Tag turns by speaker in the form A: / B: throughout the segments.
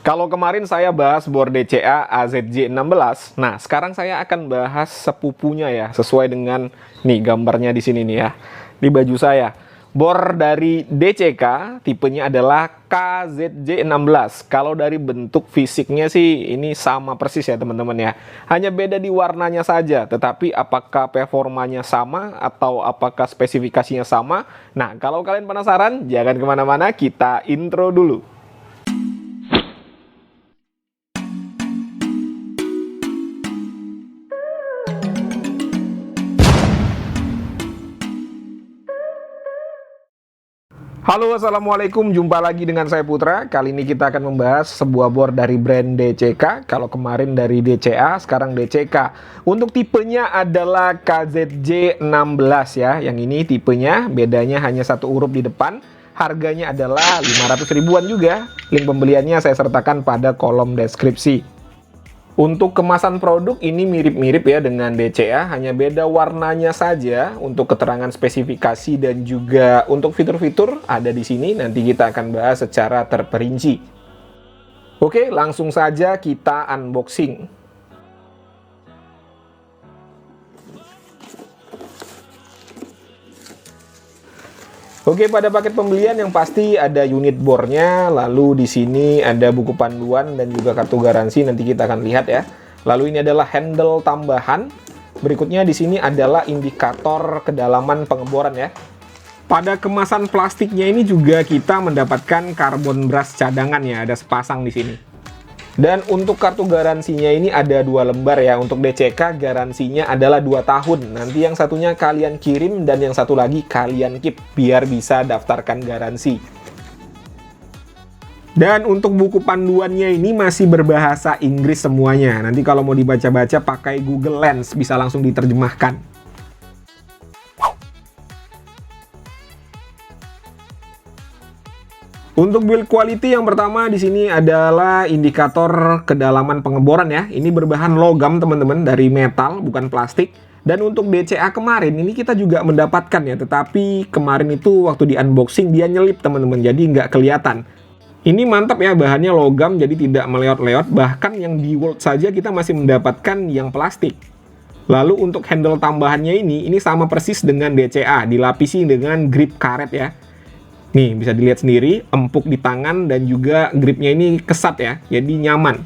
A: Kalau kemarin saya bahas bor DCA AZJ16, nah sekarang saya akan bahas sepupunya ya, sesuai dengan nih gambarnya di sini nih ya, di baju saya. Bor dari DCK tipenya adalah KZJ16. Kalau dari bentuk fisiknya sih ini sama persis ya teman-teman ya. Hanya beda di warnanya saja, tetapi apakah performanya sama atau apakah spesifikasinya sama? Nah, kalau kalian penasaran, jangan kemana-mana, kita intro dulu. Halo, assalamualaikum, jumpa lagi dengan saya Putra. Kali ini kita akan membahas sebuah bor dari brand DCK. Kalau kemarin dari DCA, sekarang DCK. Untuk tipenya adalah KZJ16 ya. Yang ini tipenya bedanya hanya satu huruf di depan. Harganya adalah 500 ribuan juga. Link pembeliannya saya sertakan pada kolom deskripsi. Untuk kemasan produk ini mirip-mirip ya dengan DCA, hanya beda warnanya saja. Untuk keterangan spesifikasi dan juga untuk fitur-fitur ada di sini. Nanti kita akan bahas secara terperinci. Oke, langsung saja kita unboxing. Oke, pada paket pembelian yang pasti ada unit bornya, lalu di sini ada buku panduan dan juga kartu garansi, nanti kita akan lihat ya. Lalu ini adalah handle tambahan. Berikutnya di sini adalah indikator kedalaman pengeboran ya. Pada kemasan plastiknya ini juga kita mendapatkan karbon brush cadangan ya, ada sepasang di sini. Dan untuk kartu garansinya ini ada 2 lembar ya. Untuk DCK garansinya adalah 2 tahun. Nanti yang satunya kalian kirim dan yang satu lagi kalian keep biar bisa daftarkan garansi. Dan untuk buku panduannya ini masih berbahasa Inggris semuanya. Nanti kalau mau dibaca-baca pakai Google Lens bisa langsung diterjemahkan. Untuk build quality yang pertama di sini adalah indikator kedalaman pengeboran ya. Ini berbahan logam teman-teman, dari metal bukan plastik. Dan untuk DCA kemarin ini kita juga mendapatkan ya, tetapi kemarin itu waktu di unboxing dia nyelip teman-teman, jadi nggak kelihatan. Ini mantap ya, bahannya logam jadi tidak meleot-leot. Bahkan yang di World saja kita masih mendapatkan yang plastik. Lalu untuk handle tambahannya ini sama persis dengan DCA, dilapisi dengan grip karet ya. Nih, bisa dilihat sendiri, empuk di tangan dan juga gripnya ini kesat ya, jadi nyaman.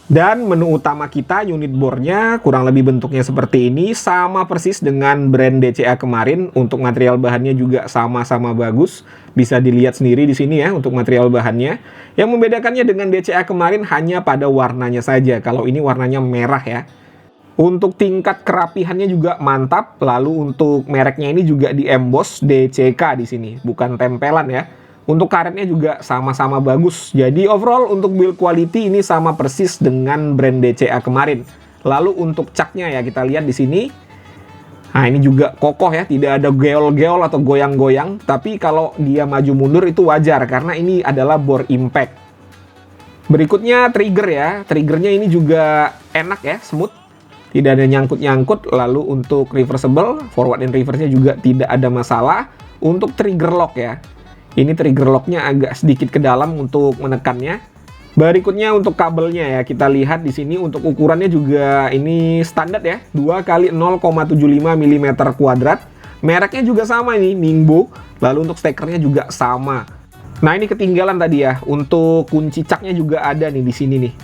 A: Dan menu utama kita, unit bornya kurang lebih bentuknya seperti ini, sama persis dengan brand DCA kemarin. Untuk material bahannya juga sama-sama bagus, bisa dilihat sendiri di sini ya untuk material bahannya. Yang membedakannya dengan DCA kemarin hanya pada warnanya saja, kalau ini warnanya merah ya. Untuk tingkat kerapihannya juga mantap. Lalu untuk mereknya ini juga di emboss DCK di sini, bukan tempelan ya. Untuk karetnya juga sama-sama bagus. Jadi overall untuk build quality ini sama persis dengan brand DCA kemarin. Lalu untuk caknya ya kita lihat di sini. Nah, ini juga kokoh ya, tidak ada geol-geol atau goyang-goyang. Tapi kalau dia maju mundur itu wajar karena ini adalah bor impact. Berikutnya trigger ya. Triggernya ini juga enak ya, smooth. Tidak ada nyangkut-nyangkut. Lalu untuk reversible, forward and reverse-nya juga tidak ada masalah. Untuk trigger lock ya, ini trigger lock-nya agak sedikit ke dalam untuk menekannya. Berikutnya untuk kabelnya ya, kita lihat di sini untuk ukurannya juga ini standar ya, 2 x 0,75 mm kuadrat. Mereknya juga sama ini, Ningbo. Lalu untuk stekernya juga sama. Nah, ini ketinggalan tadi ya, untuk kunci caknya juga ada nih di sini nih.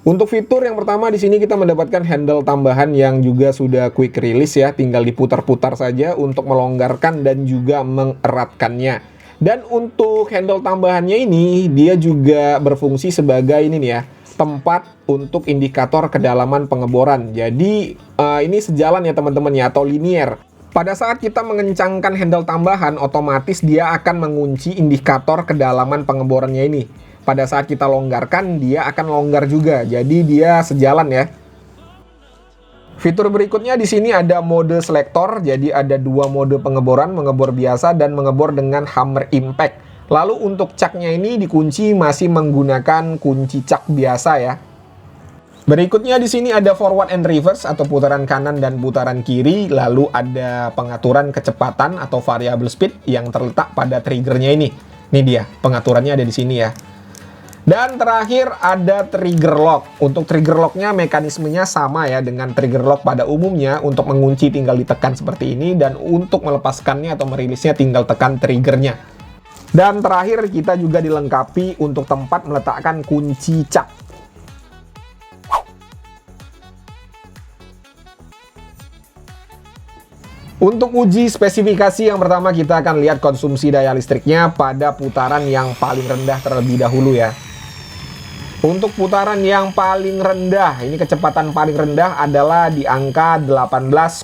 A: Untuk fitur yang pertama di sini kita mendapatkan handle tambahan yang juga sudah quick release ya, tinggal diputar-putar saja untuk melonggarkan dan juga mengeratkannya. Dan untuk handle tambahannya ini dia juga berfungsi sebagai ini nih ya, tempat untuk indikator kedalaman pengeboran. Jadi ini sejalan ya teman-teman ya, atau linier. Pada saat kita mengencangkan handle tambahan, otomatis dia akan mengunci indikator kedalaman pengeborannya ini. Pada saat kita longgarkan, dia akan longgar juga. Jadi dia sejalan ya. Fitur berikutnya di sini ada mode selektor. Jadi ada 2 mode pengeboran, mengebor biasa dan mengebor dengan hammer impact. Lalu untuk caknya ini dikunci masih menggunakan kunci cak biasa ya. Berikutnya di sini ada forward and reverse atau putaran kanan dan putaran kiri, lalu ada pengaturan kecepatan atau variable speed yang terletak pada triggernya ini. Ini dia, pengaturannya ada di sini ya. Dan terakhir ada trigger lock. Untuk trigger locknya mekanismenya sama ya dengan trigger lock pada umumnya. Untuk mengunci tinggal ditekan seperti ini, dan untuk melepaskannya atau merilisnya tinggal tekan triggernya. Dan terakhir kita juga dilengkapi untuk tempat meletakkan kunci cak. Untuk uji spesifikasi yang pertama kita akan lihat konsumsi daya listriknya pada putaran yang paling rendah terlebih dahulu ya. Untuk putaran yang paling rendah, ini kecepatan paling rendah adalah di angka 18,5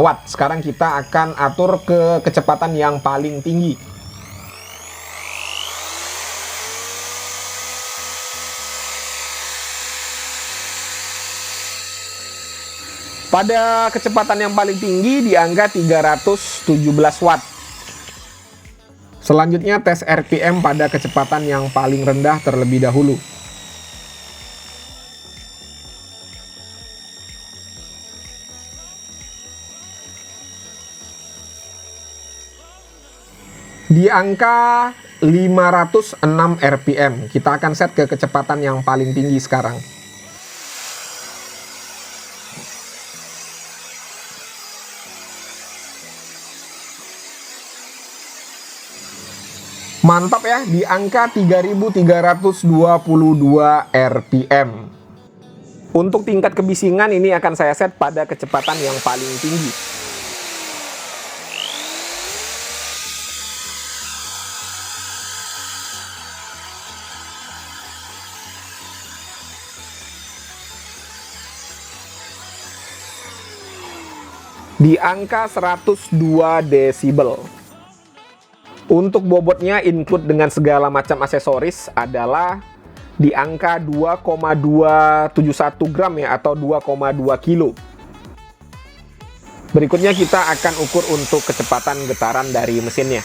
A: watt. Sekarang kita akan atur ke kecepatan yang paling tinggi. Pada kecepatan yang paling tinggi di angka 317 watt. Selanjutnya tes RPM pada kecepatan yang paling rendah terlebih dahulu. Di angka 506 RPM. Kita akan set ke kecepatan yang paling tinggi sekarang. Mantap ya, di angka 3322 RPM. Untuk tingkat kebisingan ini akan saya set pada kecepatan yang paling tinggi. Di angka 102 desibel. Untuk bobotnya include dengan segala macam aksesoris adalah di angka 2,271 gram ya, atau 2,2 kilo. Berikutnya kita akan ukur untuk kecepatan getaran dari mesinnya.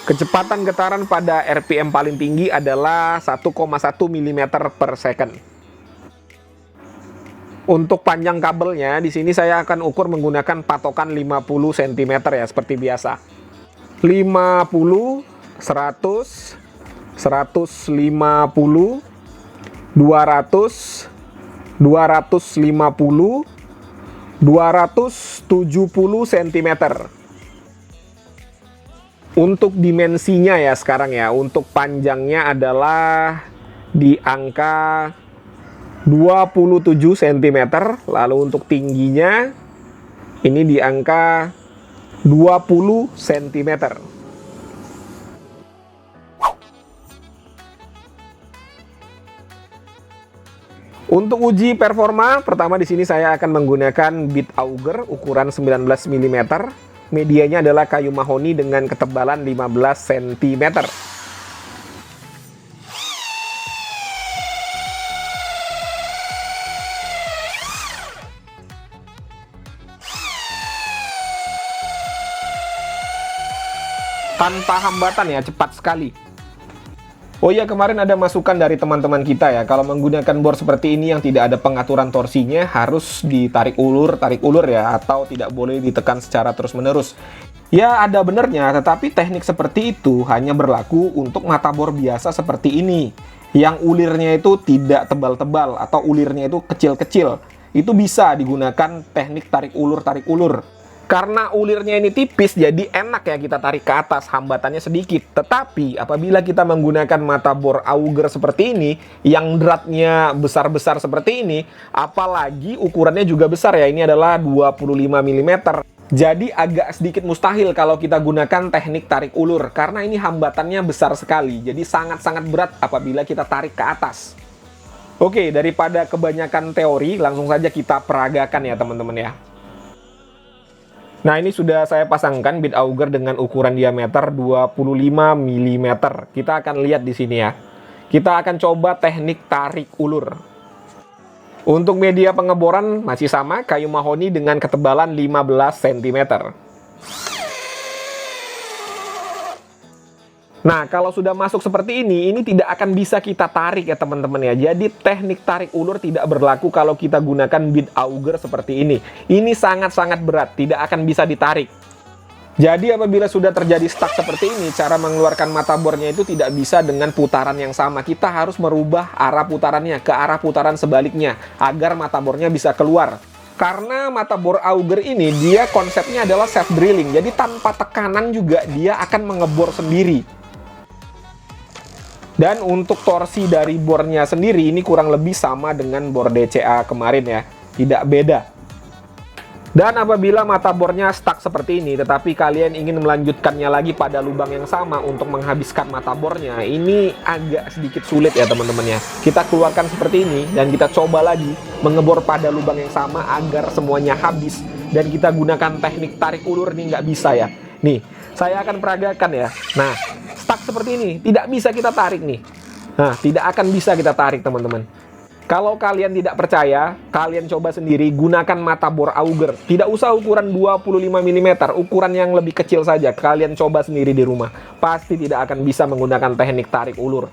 A: Kecepatan getaran pada RPM paling tinggi adalah 1,1 mm per second. Untuk panjang kabelnya, di sini saya akan ukur menggunakan patokan 50 cm ya, seperti biasa. 50, 100, 150, 200, 250, 270 cm. Untuk dimensinya ya sekarang ya, untuk panjangnya adalah di angka 27 cm, lalu untuk tingginya ini di angka 20 cm. Untuk uji performa, pertama di sini saya akan menggunakan bit auger ukuran 19 mm. Medianya adalah kayu mahoni dengan ketebalan 15 cm. Tanpa hambatan ya, cepat sekali. Oh iya, kemarin ada masukan dari teman-teman kita ya, kalau menggunakan bor seperti ini yang tidak ada pengaturan torsinya harus ditarik ulur ya, atau tidak boleh ditekan secara terus-menerus. Ya ada benernya, tetapi teknik seperti itu hanya berlaku untuk mata bor biasa seperti ini, yang ulirnya itu tidak tebal-tebal atau ulirnya itu kecil-kecil. Itu bisa digunakan teknik tarik ulur. Karena ulirnya ini tipis, jadi enak ya kita tarik ke atas, hambatannya sedikit. Tetapi apabila kita menggunakan mata bor auger seperti ini, yang dratnya besar-besar seperti ini, apalagi ukurannya juga besar ya, ini adalah 25 mm. Jadi agak sedikit mustahil kalau kita gunakan teknik tarik ulur, karena ini hambatannya besar sekali. Jadi sangat-sangat berat apabila kita tarik ke atas. Oke, daripada kebanyakan teori, langsung saja kita peragakan ya teman-teman ya. Nah, ini sudah saya pasangkan bit auger dengan ukuran diameter 25 mm. Kita akan lihat di sini ya. Kita akan coba teknik tarik ulur. Untuk media pengeboran masih sama, kayu mahoni dengan ketebalan 15 cm. Nah, kalau sudah masuk seperti ini tidak akan bisa kita tarik ya teman-teman ya. Jadi teknik tarik ulur tidak berlaku kalau kita gunakan bit auger seperti ini. Ini sangat-sangat berat, tidak akan bisa ditarik. Jadi apabila sudah terjadi stuck seperti ini, cara mengeluarkan mata bornya itu tidak bisa dengan putaran yang sama. Kita harus merubah arah putarannya ke arah putaran sebaliknya agar mata bornya bisa keluar. Karena mata bor auger ini dia konsepnya adalah self drilling. Jadi tanpa tekanan juga dia akan mengebor sendiri. Dan untuk torsi dari bornya sendiri ini kurang lebih sama dengan bor DCA kemarin ya. Tidak beda. Dan apabila mata bornya stuck seperti ini, tetapi kalian ingin melanjutkannya lagi pada lubang yang sama untuk menghabiskan mata bornya, ini agak sedikit sulit ya teman-teman ya. Kita keluarkan seperti ini dan kita coba lagi mengebor pada lubang yang sama agar semuanya habis. Dan kita gunakan teknik tarik ulur nih, nggak bisa ya. Nih, saya akan peragakan ya. Nah, stuck seperti ini, tidak bisa kita tarik nih. Nah, tidak akan bisa kita tarik teman-teman. Kalau kalian tidak percaya, kalian coba sendiri gunakan mata bor auger. Tidak usah ukuran 25 mm, ukuran yang lebih kecil saja. Kalian coba sendiri di rumah. Pasti tidak akan bisa menggunakan teknik tarik ulur.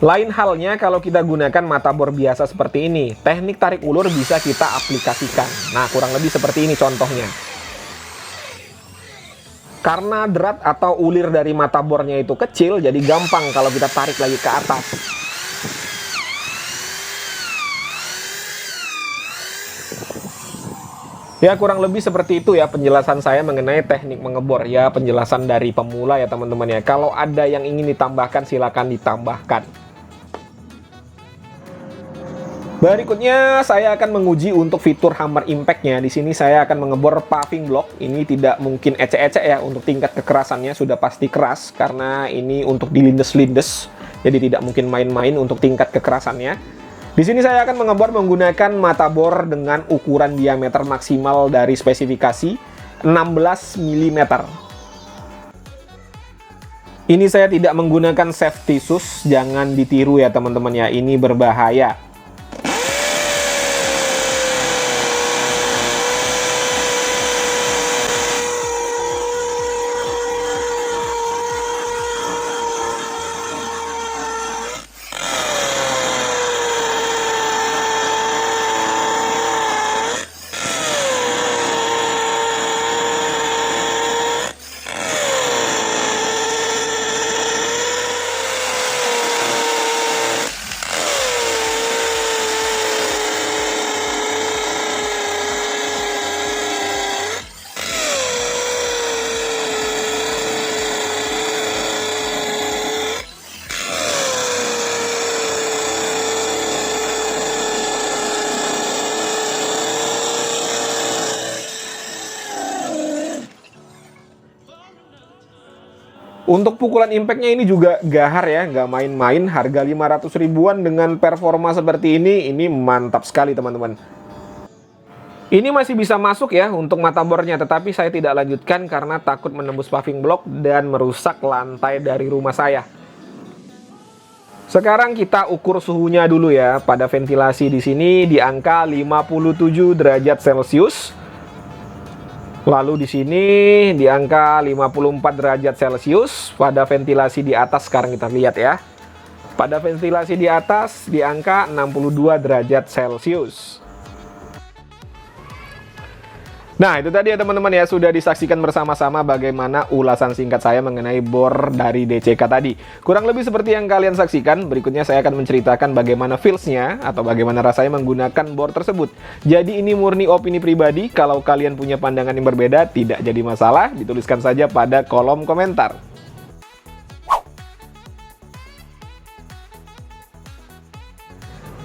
A: Lain halnya kalau kita gunakan mata bor biasa seperti ini. Teknik tarik ulur bisa kita aplikasikan. Nah, kurang lebih seperti ini contohnya. Karena drat atau ulir dari mata bornya itu kecil, jadi gampang kalau kita tarik lagi ke atas. Ya kurang lebih seperti itu ya penjelasan saya mengenai teknik mengebor. Ya penjelasan dari pemula ya teman-teman ya. Kalau ada yang ingin ditambahkan silakan ditambahkan. Berikutnya saya akan menguji untuk fitur hammer impact-nya. Di sini saya akan mengebor paving block. Ini tidak mungkin ecek-ecek ya, untuk tingkat kekerasannya sudah pasti keras karena ini untuk dilindes-lindes. Jadi tidak mungkin main-main untuk tingkat kekerasannya. Di sini saya akan mengebor menggunakan mata bor dengan ukuran diameter maksimal dari spesifikasi 16 mm. Ini saya tidak menggunakan safety shoes, jangan ditiru ya teman-teman ya, ini berbahaya. Untuk pukulan impactnya ini juga gahar ya, nggak main-main. Harga 500 ribuan dengan performa seperti ini mantap sekali teman-teman. Ini masih bisa masuk ya untuk mata bornya, tetapi saya tidak lanjutkan karena takut menembus paving block dan merusak lantai dari rumah saya. Sekarang kita ukur suhunya dulu ya. Pada ventilasi di sini di angka 57 derajat Celcius. Lalu di sini di angka 54 derajat Celcius. Pada ventilasi di atas sekarang kita lihat ya. Pada ventilasi di atas di angka 62 derajat Celcius. Nah itu tadi ya teman-teman ya, sudah disaksikan bersama-sama bagaimana ulasan singkat saya mengenai bor dari DCK tadi. Kurang lebih seperti yang kalian saksikan. Berikutnya saya akan menceritakan bagaimana feels-nya atau bagaimana rasanya menggunakan bor tersebut. Jadi ini murni opini pribadi. Kalau kalian punya pandangan yang berbeda tidak jadi masalah, dituliskan saja pada kolom komentar.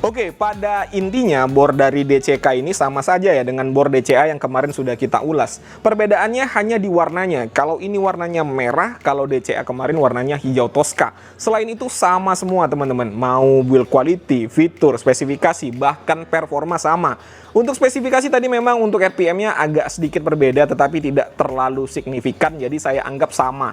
A: Oke, pada intinya bor dari DCK ini sama saja ya dengan bor DCA yang kemarin sudah kita ulas. Perbedaannya hanya di warnanya. Kalau ini warnanya merah, kalau DCA kemarin warnanya hijau toska. Selain itu sama semua teman-teman. Mau build quality, fitur, spesifikasi, bahkan performa sama. Untuk spesifikasi tadi memang untuk RPM-nya agak sedikit berbeda tetapi tidak terlalu signifikan, jadi saya anggap sama.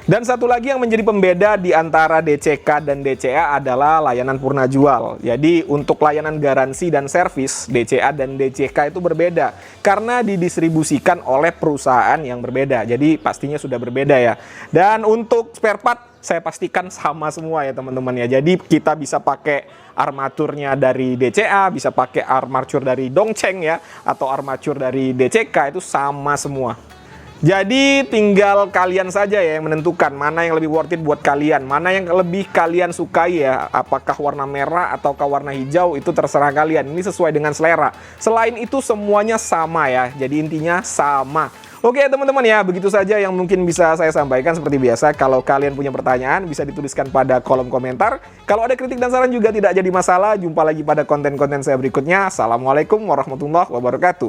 A: Dan satu lagi yang menjadi pembeda di antara DCK dan DCA adalah layanan purna jual. Jadi untuk layanan garansi dan servis, DCA dan DCK itu berbeda karena didistribusikan oleh perusahaan yang berbeda. Jadi pastinya sudah berbeda ya. Dan untuk spare part saya pastikan sama semua ya teman-teman ya. Jadi kita bisa pakai armaturnya dari DCA, bisa pakai armatur dari Dongcheng ya, atau armatur dari DCK, itu sama semua. Jadi tinggal kalian saja ya yang menentukan mana yang lebih worth it buat kalian, mana yang lebih kalian sukai ya, apakah warna merah ataukah warna hijau, itu terserah kalian. Ini sesuai dengan selera. Selain itu semuanya sama ya, jadi intinya sama. Oke teman-teman ya, begitu saja yang mungkin bisa saya sampaikan. Seperti biasa, kalau kalian punya pertanyaan bisa dituliskan pada kolom komentar. Kalau ada kritik dan saran juga tidak jadi masalah. Jumpa lagi pada konten-konten saya berikutnya. Assalamualaikum warahmatullahi wabarakatuh.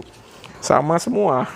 A: Sama semua.